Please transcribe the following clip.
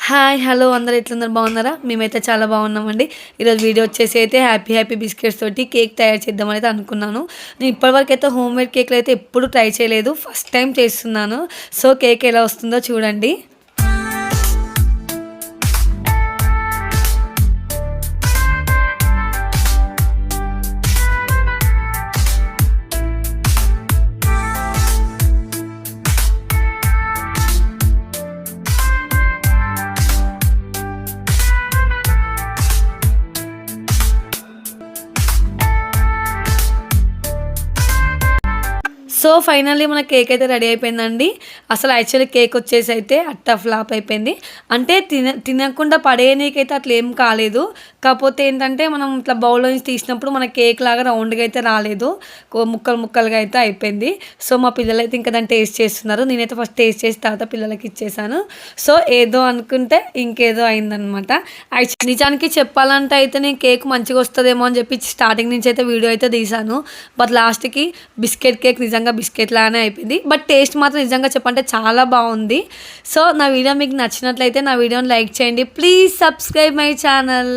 Hi hello అందరూ ఎట్లున్నారు బాగున్నారా? మేమైతే చాలా బాగున్నామండి. ఈరోజు వీడియో వచ్చేసి అయితే హ్యాపీ బిస్కెట్స్ తోటి కేక్ తయారు చేద్దామని అయితే అనుకున్నాను. నేను ఇప్పటివరకు అయితే హోమ్ మేడ్ కేక్లు అయితే ఎప్పుడు ట్రై చేయలేదు, ఫస్ట్ టైం చేస్తున్నాను. సో కేక్ ఎలా వస్తుందో చూడండి. సో ఫైనల్లీ మన కేక్ అయితే రెడీ అయిపోయిందండి. అసలు యాక్చువల్లీ కేక్ వచ్చేసి అయితే అట్ట ఫ్లాప్ అయిపోయింది. అంటే తినకుండా పడేయనీకైతే అట్లా ఏం కాలేదు. కాకపోతే ఏంటంటే మనం ఇట్లా బౌల్లో నుంచి తీసినప్పుడు మన కేక్ లాగా రౌండ్గా అయితే రాలేదు, ముక్కలుగా అయితే అయిపోయింది. సో మా పిల్లలు అయితే ఇంకా దాన్ని టేస్ట్ చేస్తున్నారు. నేనైతే ఫస్ట్ టేస్ట్ చేసి తర్వాత పిల్లలకి ఇచ్చేసాను. సో ఏదో అనుకుంటే ఇంకేదో అయిందనమాట. యాక్చువల్లీ నిజానికి చెప్పాలంటే అయితే నేను కేక్ మంచిగా వస్తుందేమో అని చెప్పి స్టార్టింగ్ నుంచి అయితే వీడియో అయితే తీసాను. బట్ లాస్ట్కి బిస్కెట్ కేక్ నిజంగా బిస్కెట్ లానే అయిపోయింది. బట్ టేస్ట్ మాత్రం నిజంగా చెప్పంటే చాలా బాగుంది. సో నా వీడియో మీకు నచ్చినట్లయితే నా వీడియోని లైక్ చేయండి. Please subscribe my channel.